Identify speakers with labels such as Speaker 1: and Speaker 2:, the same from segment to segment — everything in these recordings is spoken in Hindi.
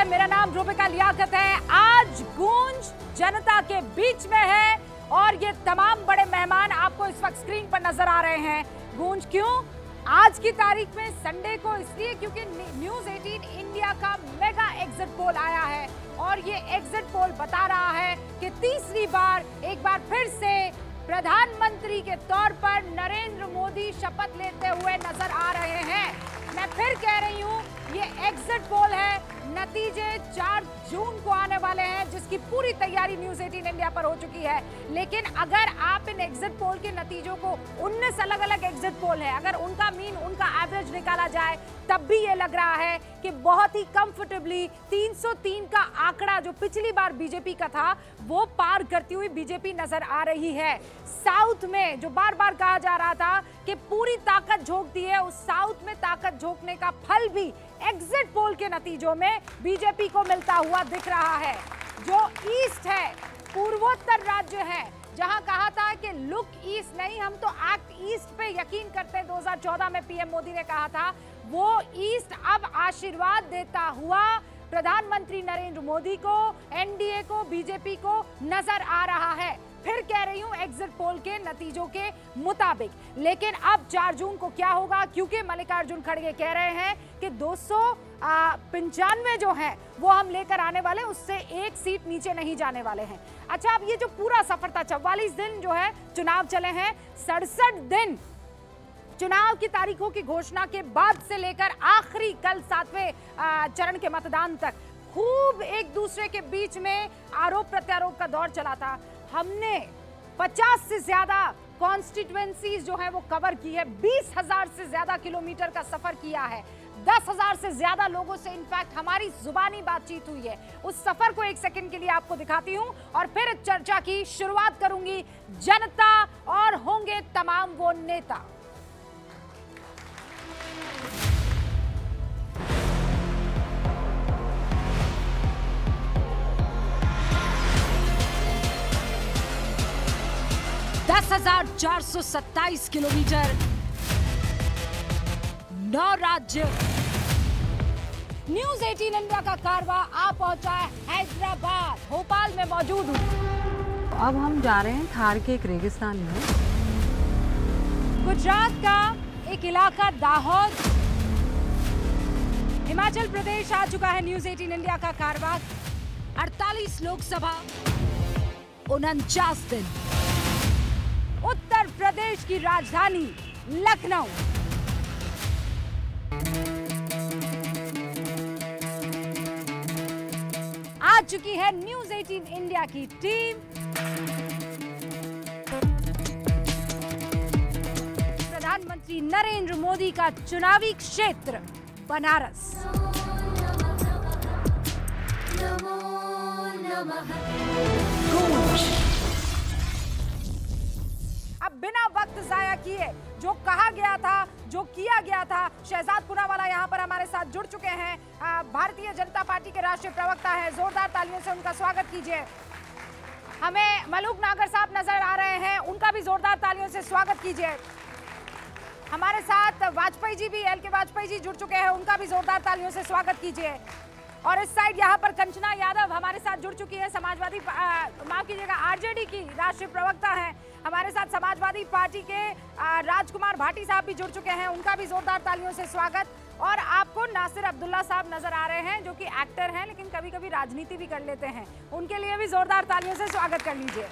Speaker 1: मेरा नाम रूबिका लियाकत है। आज गूंज जनता के बीच में है और ये तमाम बड़े मेहमान आपको इस वक्त स्क्रीन पर नजर आ रहे हैं। गूंज क्यों? आज की तारीख में संडे को इसलिए क्योंकि न्यूज़ 18 इंडिया का मेगा एग्जिट पोल आया है और ये एग्जिट पोल बता रहा है कि तीसरी बार एक बार फिर से प्रधानमंत्री के तौर पर नरेंद्र मोदी शपथ लेते हुए नजर आ रहे हैं। मैं फिर कह रही हूं, ये एग्जिट पोल है, नतीजे 4 जून को आने वाले हैं, जिसकी पूरी तैयारी न्यूज़ 18 इंडिया पर हो चुकी है। लेकिन अगर आप इन एग्जिट पोल के नतीजों को 19 अलग अलग एग्जिट पोल है, अगर उनका मीन, उनका एवरेज निकाला जाए, तब भी ये लग रहा है कि बहुत ही कंफर्टेबली 303 का आंकड़ा जो पिछली बार बीजेपी का था वो पार करती हुई बीजेपी नजर आ रही है। साउथ में जो बार बार कहा जा रहा था कि पूरी ताकत झोंक दी है, उस साउथ में ताकत झोंकने का फल भी एग्जिट पोल के नतीजों में बीजेपी को मिलता हुआ दिख रहा है। जो ईस्ट है, पूर्वोत्तर राज्य है, जहां कहा था कि लुक ईस्ट नहीं, हम तो एक्ट ईस्ट पे यकीन करते हैं, 2014 में पीएम मोदी ने कहा था, वो ईस्ट अब आशीर्वाद देता हुआ प्रधानमंत्री नरेंद्र मोदी को, एनडीए को, बीजेपी को नजर आ रहा है। फिर कह रही हूं एग्जिट पोल के नतीजों के मुताबिक। लेकिन अब 4 जून को क्या होगा, क्योंकि मल्लिकार्जुन खड़गे कह रहे हैं कि 295 जो है वो हम लेकर आने वाले, उससे एक सीट नीचे नहीं जाने वाले हैं। अच्छा, अब ये जो पूरा सफर था, 44 दिन जो है चुनाव चले हैं, 67 दिन चुनाव की तारीखों की घोषणा के बाद से लेकर आखिरी कल 7वें चरण के मतदान तक खूब एक दूसरे के बीच में आरोप प्रत्यारोप का दौर चला था। हमने 50 से ज्यादा कॉन्स्टिट्यूएंसीज जो है वो कवर की है, 20,000 से ज्यादा किलोमीटर का सफर किया है, 10,000 से ज्यादा लोगों से इनफैक्ट हमारी जुबानी बातचीत हुई है। उस सफर को एक सेकंड के लिए आपको दिखाती हूं और फिर चर्चा की शुरुआत करूंगी। जनता और होंगे तमाम वो नेता। दस 10,427 किलोमीटर, 9 राज्य, न्यूज़ 18 इंडिया का कारवां आ पहुंचा है हैदराबाद। भोपाल में मौजूद हूं।
Speaker 2: अब हम जा रहे हैं थार के एक रेगिस्तान में।
Speaker 1: गुजरात का एक इलाका दाहोद, हिमाचल प्रदेश आ चुका है न्यूज़ 18 इंडिया का कारवां। 48 लोकसभा, 49 दिन। उत्तर प्रदेश की राजधानी लखनऊ। आ चुकी है न्यूज़ 18 इंडिया की टीम। प्रधानमंत्री नरेंद्र मोदी का चुनावी क्षेत्र बनारस। अब बिना वक्त जाया किए जो कहा गया था, जो किया गया था, शहजाद पुनावाला यहाँ पर हमारे साथ जुड़ चुके हैं। भारतीय जनता पार्टी के राष्ट्रीय प्रवक्ता हैं, जोरदार तालियों से उनका स्वागत कीजिए। हमें मलूक नागर साहब नजर आ रहे हैं, उनका भी जोरदार तालियों से स्वागत कीजिए। हमारे साथ वाजपेयी जी भी, एल.के. वाजपेयी जी जुड़ चुके हैं, उनका भी जोरदार तालियों से स्वागत कीजिए। और इस साइड यहाँ पर कंचना यादव हमारे साथ जुड़ चुकी है, समाजवादी माफ कीजिएगा आरजेडी की राष्ट्रीय प्रवक्ता हैं। हमारे साथ समाजवादी पार्टी के राजकुमार भाटी साहब भी जुड़ चुके हैं, उनका भी जोरदार तालियों से स्वागत। और आपको नासिर अब्दुल्ला साहब नजर आ रहे हैं, जो कि एक्टर हैं लेकिन कभी कभी राजनीति भी कर लेते हैं, उनके लिए भी जोरदार तालियों से स्वागत कर लीजिए।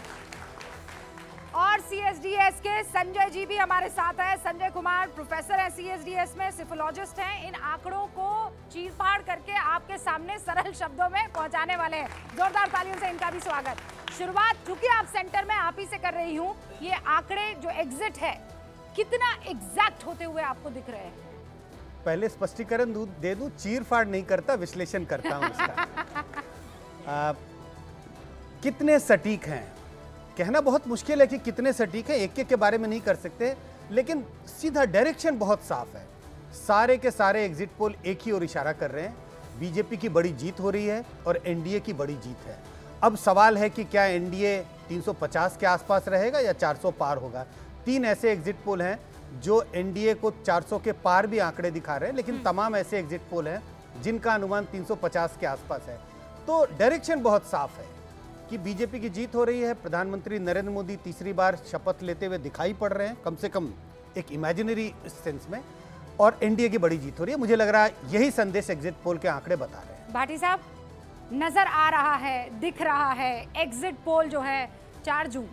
Speaker 1: और सीएसडीएस के संजय जी भी हमारे साथ हैं। संजय कुमार प्रोफेसर हैं सीएसडीएस में, सिफोलॉजिस्ट हैं। इन आंकड़ों को चीरफाड़ करके आपके सामने सरल शब्दों में पहुंचाने वाले हैं। जोरदार तालियों से इनका भी स्वागत। शुरुआत चूंकि आप सेंटर में आप ही से कर रही हूं, ये आंकड़े जो एग्जिट है कितना एग्जैक्ट होते हुए आपको दिख रहे हैं?
Speaker 3: पहले स्पष्टीकरण दे दूं, चीरफाड़ नहीं करता, विश्लेषण करता हूं इसका। कितने सटीक हैं कहना बहुत मुश्किल है कि कितने सटीक है, एक एक के बारे में नहीं कर सकते, लेकिन सीधा डायरेक्शन बहुत साफ है। सारे के सारे एग्जिट पोल एक ही ओर इशारा कर रहे हैं, बीजेपी की बड़ी जीत हो रही है और एनडीए की बड़ी जीत है। अब सवाल है कि क्या एनडीए 350 के आसपास रहेगा या 400 पार होगा। 3 ऐसे एग्जिट पोल हैं जो एनडीए को 400 के पार भी आंकड़े दिखा रहे हैं, लेकिन तमाम ऐसे एग्जिट पोल हैं जिनका अनुमान 350 के आसपास है। तो डायरेक्शन बहुत साफ है कि बीजेपी की जीत हो रही है। प्रधानमंत्री नरेंद्र मोदी तीसरी बार शपथ लेते हुए दिखाई पड़ रहे हैं, कम से कम एक इमेजिनरी सेंस में, और एनडीए की बड़ी जीत हो रही है। मुझे लग रहा है यही संदेश एग्जिट पोल के आंकड़े बता रहे हैं।
Speaker 1: भाटी साहब, नजर आ रहा है, दिख रहा है एग्जिट पोल जो है 4 जून।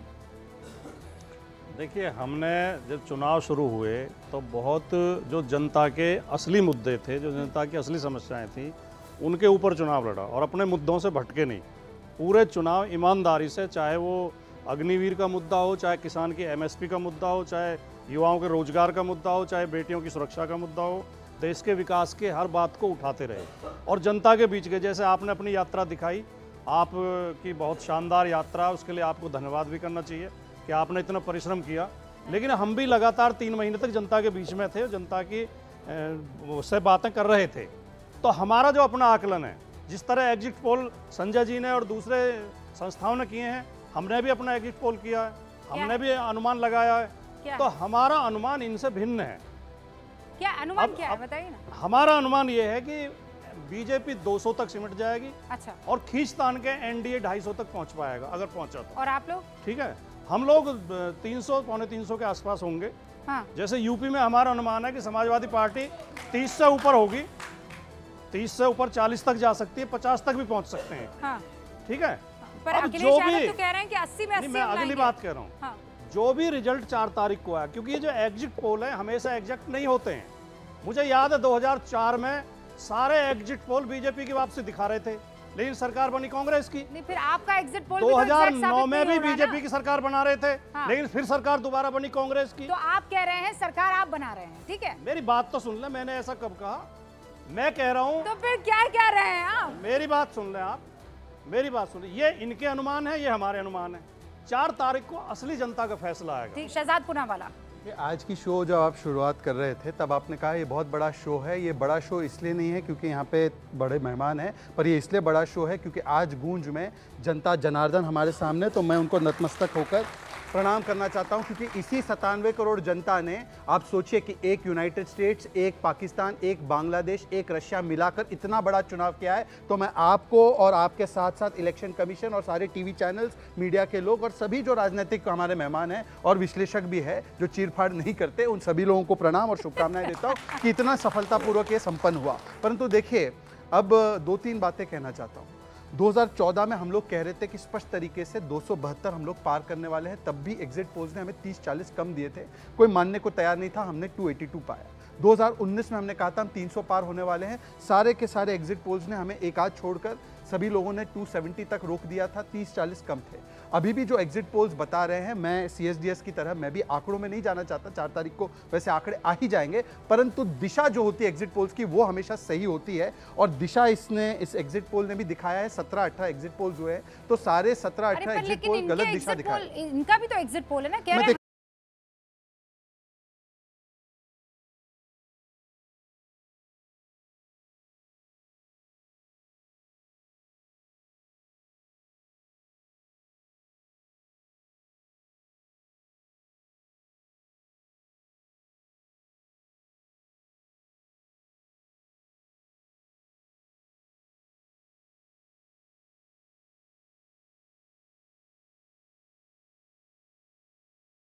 Speaker 4: देखिए, हमने जब चुनाव शुरू हुए तो बहुत जो जनता के असली मुद्दे थे, जो जनता की असली समस्याएं थी, उनके ऊपर चुनाव लड़ा और अपने मुद्दों से भटके नहीं। पूरे चुनाव ईमानदारी से, चाहे वो अग्निवीर का मुद्दा हो, चाहे किसान की एमएसपी का मुद्दा हो, चाहे युवाओं के रोजगार का मुद्दा हो, चाहे बेटियों की सुरक्षा का मुद्दा हो, देश के विकास के हर बात को उठाते रहे और जनता के बीच गए। जैसे आपने अपनी यात्रा दिखाई, आपकी बहुत शानदार यात्रा, उसके लिए आपको धन्यवाद भी करना चाहिए कि आपने इतना परिश्रम किया। लेकिन हम भी लगातार 3 महीने तक जनता के बीच में थे, जनता की से बातें कर रहे थे। तो हमारा जो अपना आकलन है, जिस तरह एग्जिट पोल संजय जी ने और दूसरे संस्थाओं ने किए हैं, हमने भी अपना एग्जिट पोल किया है, हमने भी अनुमान लगाया है। तो हमारा अनुमान इनसे भिन्न है।
Speaker 1: क्या अनुमान क्या है, बताइए ना।
Speaker 4: हमारा अनुमान ये है कि बीजेपी 200 तक सिमट जाएगी।
Speaker 1: अच्छा।
Speaker 4: और खींचतान के एनडीए 250 तक पहुंच पाएगा, अगर पहुंचा तो।
Speaker 1: और आप लोग? ठीक
Speaker 4: है, हम लोग 300 पौने 300 के आसपास होंगे।
Speaker 1: हाँ।
Speaker 4: जैसे यूपी में हमारा अनुमान है कि समाजवादी पार्टी 30 से ऊपर होगी, 30 से ऊपर 40 तक जा सकती है, 50 तक भी पहुंच सकते हैं।
Speaker 1: हाँ।
Speaker 4: ठीक है।
Speaker 1: पर अखिलेश यादव तो कह रहे हैं कि 80 में 80
Speaker 4: मैं अगली बात कह रहा हूँ।
Speaker 1: हाँ।
Speaker 4: जो भी रिजल्ट 4 तारीख को आया, क्योंकि ये जो एग्जिट पोल है हमेशा एग्जैक्ट नहीं होते हैं। मुझे याद है 2004 में सारे एग्जिट पोल बीजेपी की वापसी दिखा रहे थे, लेकिन सरकार बनी कांग्रेस की।
Speaker 1: नहीं, फिर आपका एग्जिट पोल
Speaker 4: 2009 में भी बीजेपी की सरकार बना रहे थे।
Speaker 1: हाँ।
Speaker 4: लेकिन फिर सरकार दोबारा बनी कांग्रेस की।
Speaker 1: तो आप कह रहे हैं सरकार आप बना रहे हैं, ठीक है।
Speaker 4: मेरी बात तो सुन ले, मैंने ऐसा कब कहा? मैं कह रहा हूँ।
Speaker 1: तो फिर क्या कह रहे हैं आप?
Speaker 4: मेरी बात सुन ले आप, मेरी बात सुन ले। ये इनके अनुमान है, ये हमारे अनुमान है। 4 तारीख को असली जनता का फैसला आएगा।
Speaker 1: शहजाद पूनावाला,
Speaker 5: आज की शो जब आप शुरुआत कर रहे थे तब आपने कहा ये बहुत बड़ा शो है। ये बड़ा शो इसलिए नहीं है क्योंकि यहाँ पे बड़े मेहमान हैं, पर ये इसलिए बड़ा शो है क्योंकि आज गूंज में जनता जनार्दन हमारे सामने, तो मैं उनको नतमस्तक होकर प्रणाम करना चाहता हूँ क्योंकि इसी 97 करोड़ जनता ने, आप सोचिए कि एक यूनाइटेड स्टेट्स, एक पाकिस्तान, एक बांग्लादेश, एक रशिया मिलाकर इतना बड़ा चुनाव किया है। तो मैं आपको और आपके साथ साथ इलेक्शन कमीशन और सारे टीवी चैनल्स, मीडिया के लोग और सभी जो राजनीतिक हमारे मेहमान हैं और विश्लेषक भी है जो चीरफाड़ नहीं करते, उन सभी लोगों को प्रणाम और शुभकामनाएं देता हूँ कि इतना सफलतापूर्वक ये संपन्न हुआ। परंतु देखिए, अब 2-3 बातें कहना चाहता हूँ। 2014 में हम लोग कह रहे थे कि स्पष्ट तरीके से 272 हम लोग पार करने वाले हैं, तब भी एग्जिट पोल्स ने हमें 30-40 कम दिए थे, कोई मानने को तैयार नहीं था। हमने 282 पाया। 2019 में हमने कहा था हम 300 पार होने वाले हैं, सारे के सारे एग्जिट पोल्स ने हमें एक आध छोड़कर सभी लोगों ने 270 तक रोक दिया था, 30-40 कम थे। अभी भी जो एग्जिट पोल्स बता रहे हैं, मैं CSDS की तरह मैं भी आंकड़ों में नहीं जाना चाहता, 4 तारीख को वैसे आंकड़े आ ही जाएंगे, परंतु दिशा जो होती है एग्जिट पोल्स की वो हमेशा सही होती है और दिशा इस एग्जिट पोल ने भी दिखाया है। 17-18 एग्जिट पोल्स हुए हैं, तो सारे 17-18 एग्जिट पोल गलत दिशा दिखाए।
Speaker 1: इनका भी तो एग्जिट पोल है ना, कह रहे हैं